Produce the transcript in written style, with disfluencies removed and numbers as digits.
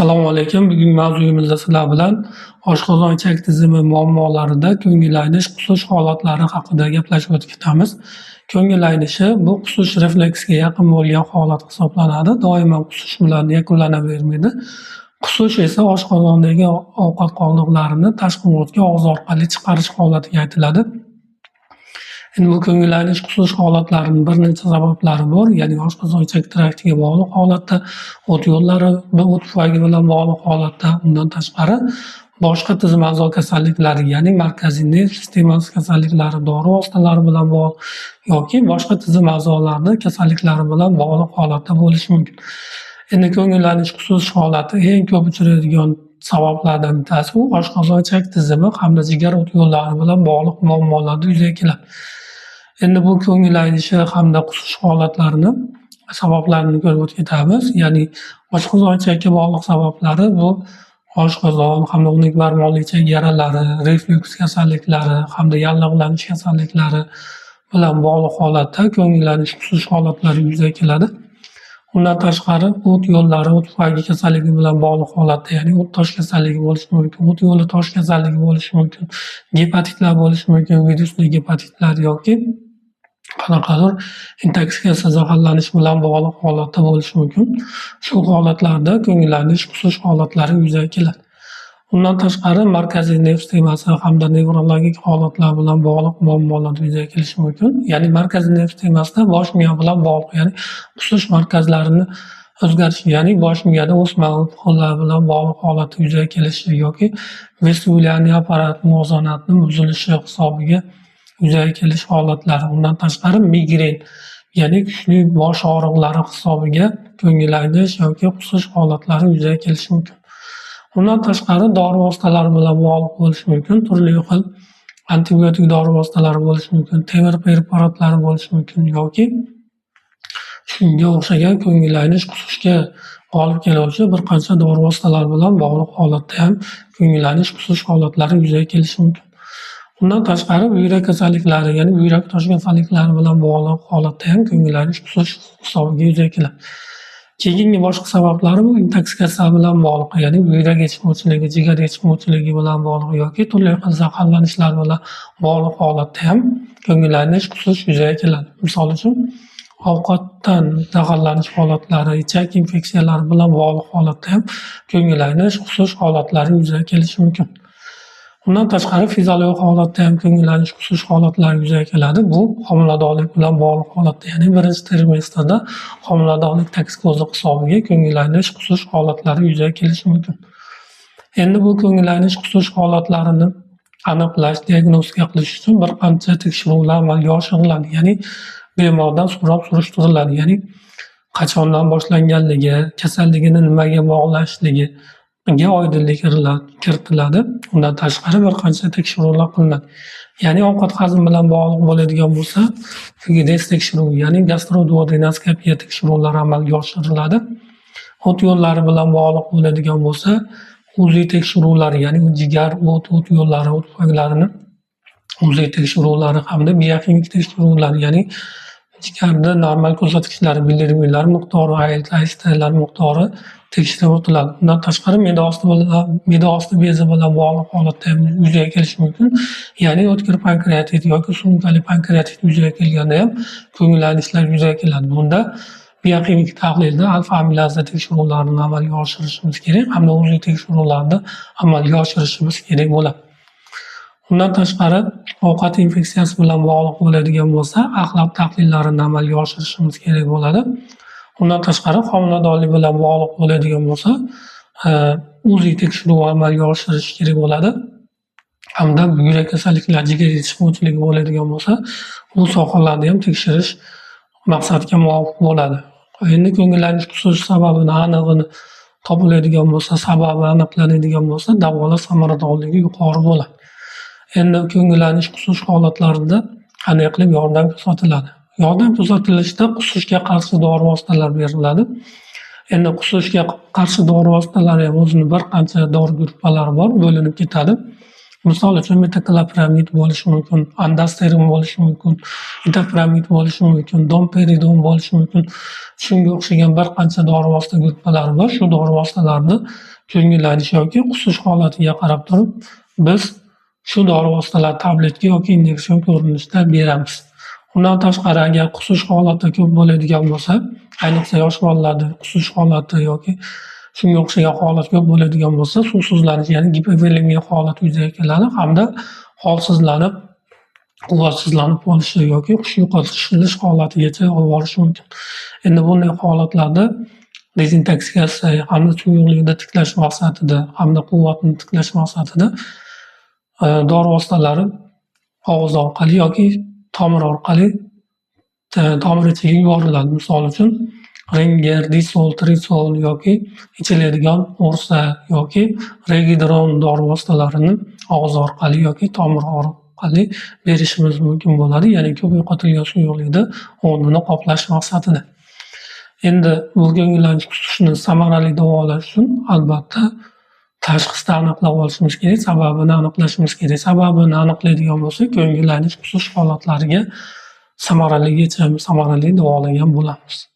Assalomu alaykum. Bugungi mavzuyimizda sizlar bilan oshqozon ichak tizimi muammolarida ko'ngil aynish, qusish holatlari haqida gaplashib o'tib ketamiz. Ko'ngil aynishi bu qusish refleksiga yaqin bo'lgan holat hisoblanadi. Doimo qusish bilan yakunlanavermaydi. Qusish esa oshqozondagi ovqat qoldiqlarini tashqi muhitga og'iz orqali chiqarish holatiga aytiladi. Endi bu ko'ngil aynish, qusish holatlarining bir necha sabablari bor. Ya'ni oshqozon ichak traktiga bog'liq holatda, o't yo'llari va o't pufagi bilan bog'liq holatda, undan tashqari boshqa tizim a'zo kasalliklari, ya'ni markaziy nerv sistemasi kasalliklari, dori vositalari bilan bog'liq yoki boshqa tizim a'zolarida kasalliklari bilan bog'liq holatda bo'lishi mumkin. Endi ko'ngil aynish, qusish holati eng ko'p uchraydigan sabablardan bittasi u oshqozon ichak tizimi hamda jigar o't yo'llari bilan bog'liq muammolarda yuzaga keladi. Endi bu ko'ngil aynishi hamda qusish holatlarini sabablarini ko'rib o'tib ketamiz. Ya'ni oshqozon ichakka bog'liq sabablari bu oshqozon hamda o'nik barmoqli ichak yaralari, reflyuks kasalliklari hamda yallig'lanish kasalliklari bilan bog'liq holatda ko'ngil aynish, qusish holatlari yuzaga keladi. Undan tashqari o't yo'llari, o't pufagi kasalligi bilan bog'liq holatda, ya'ni o't tosh kasalligi bo'lishi mumkin, o't yo'li tosh kasalligi bo'lishi mumkin, gepatitlar bo'lishi mumkin, virusli gepatitlar yoki qanaqadir intoksikatsiya zaharlanish bilan bog'liq holatda bo'lishi mumkin. Shu holatlarda ko'ngil aynish, qusish holatlari yuzaga keladi. Undan tashqari markaziy nerv sistemasi hamda nevrologik holatlar bilan bog'liq muammolar yuzaga kelishi mumkin. Ya'ni markaziy nerv sistemasida bosh miya bilan bog'liq, ya'ni qusish markazlarini o'zgarishi, ya'ni bosh miyada o'sma to'lqinlar bilan bog'liq holatda yuzaga kelishi yoki vestibulyarniy apparat muvozanatni buzilishi hisobiga yuzaga kelish holatlari. Undan tashqari migren, ya'ni kuchli bosh og'riqlari hisobiga ko'ngil aynish yoki qusish holatlari yuzaga kelishi mumkin. Undan tashqari dori vositalari bilan bog'liq bo'lishi mumkin. Turli xil antibiotik dori vositalari bo'lishi mumkin, temir preparatlari bo'lishi mumkin yoki shunga o'xshagan ko'ngil aynish, qusishga olib keluvchi bir qancha dori vositalari bilan bog'liq holatda ham ko'ngil aynish, qusish holatlari yuzaga kelishi mumkin. Undan tashqari buyrak kasalliklari, ya'ni buyrak tosh kasalliklari bilan bog'liq holatda ham ko'ngil aynish, qusish hisobiga yuzaga keladi. Keyingi boshqa sabablari bu intoksikatsiya bilan bog'liq, ya'ni buyrak yetishmovchiligi, jigar yetishmovchiligi bilan bog'liq yoki turli xil zaharlanishlar bilan bog'liq holatda ham ko'ngil aynish, qusish yuzaga keladi. Misol uchun ovqatdan zaharlanish holatlari, ichak infeksiyalari bilan bog'liq holatda ham ko'ngil aynish, qusish holatlari yuzaga kelishi mumkin. Undan tashqari fiziologik holatda ham ko'ngil aynish, qusish holatlari yuzaga keladi. Bu homiladorlik bilan bog'liq holatda, ya'ni birinchi trimestrda homiladorlik toksikozi hisobiga ko'ngil aynish, qusish holatlari yuzaga kelishi mumkin. Endi bu ko'ngil aynish, qusish holatlarini aniqlash, diagnostika qilish uchun bir qancha tekshiruvlar amalga oshiriladi. Ya'ni bemordan so'rab surishtiriladi. Ya'ni qachondan boshlanganligi, kasalligini nimaga bog'lashligi oydinlik kiritiladi. Undan tashqari bir qancha tekshiruvlar qilinadi. Ya'ni ovqat hazm bilan bog'liq bo'ladigan bo'lsa, FGDS tekshiruvi, ya'ni gastroduodenoskopiya tekshiruvlari amalga oshiriladi. O't yo'llari bilan bog'liq bo'ladigan bo'lsa, UZI tekshiruvlari, ya'ni jigar, o't yo'llari, o't pufaklarini UZI tekshiruvlari hamda biokimik tekshiruvlar, ya'ni jigarda normal ko'rsatkichlari, bilirubinlar miqdori, ALT miqdori tekshirib o'tiladi. Undan tashqari me'da osti bezi bilan bog'liq holatda ham yuzaga kelishi mumkin. Ya'ni o'tkir pankreatit yoki surunkali pankreatit yuzaga kelganda ham ko'ngil aynishlar yuzaga keladi. Bunda biokimik tahlilda alfa amilaza tekshiruvlarini amalga oshirishimiz kerak hamda UZI tekshiruvlarini amalga oshirishimiz kerak bo'ladi. Undan tashqari ovqat infeksiyasi bilan bog'liq bo'ladigan bo'lsa, axlat tahlillarini amalga oshirishimiz kerak bo'ladi. Undan tashqari homiladorlik bilan bog'liq bo'ladigan bo'lsa, UZI tekshiruvi amalga oshirish kerak bo'ladi. Hamda buyrak kasalliklari, jigar yetishmovchiligi bo'ladigan bo'lsa, bu sohalarni ham tekshirish maqsadga muvofiq bo'ladi. Endi ko'ngil aynish, qusish sababini anig'ini topiladigan bo'lsa, sababi aniqlanadigan bo'lsa, davolash samaradorligi yuqori bo'ladi. Endi ko'ngil aynish, qusish holatlarida qanday qilib yordam ko'rsatiladi? Yordam ko'rsatilishda qusishga qarshi dori vositalar beriladi. Endi qusishga qarshi dori vositalari ham o'zini bir qancha dori gruppalari bor, bo'linib ketadi. Misol uchun metoklopramid bo'lishi mumkin, andosterin bo'lishi mumkin, itopramid bo'lishi mumkin, domperidon bo'lishi mumkin. Shunga o'xshagan bir qancha dori vosita gruppalari bor. Shu dori vositalarni ko'ngil aynishi yoki qusish holatiga qarab turib biz shu dori vositalarni tabletka yoki inyektsion ko'rinishda beramiz. Undan tashqari agar qusish holati ko'p bo'ladigan bo'lsa, ayniqsa yosh bolalarda qusish holati yoki shunga o'xshagan holat ko'p bo'ladigan bo'lsa, suvsizlanish, ya'ni gipovolemiya holati yuzaga keladi hamda holsizlanib, quvvatsizlanib qolishi yoki hush yo'qotilish holatigacha olib borishi mumkin. Endi bunday holatlarda dezintoksikatsiya hamda suyuqlikni tiklash maqsadida hamda quvvatni tiklash maqsadida dori vositalari og'iz orqali yoki tomir orqali tomir ichiga yuboriladi. Misol uchun Ringer, Disol, Trisol yoki ichiladigan Ursa yoki Regidron dori vositalarini og'iz orqali yoki tomir orqali berishimiz mumkin bo'ladi. Ya'ni ko'p yo'qotilgan suyuqlikni o'rnini qoplash maqsadida. Endi bu ko'ngillaynish qusishni samarali davolash uchun albatta tashxisni aniqlab olishimiz kerak, sababini aniqlashimiz kerak. Sababini aniqlaydigan bo'lsak, ko'ngillaynish qusish holatlariga samarali davolagan bo'lamiz.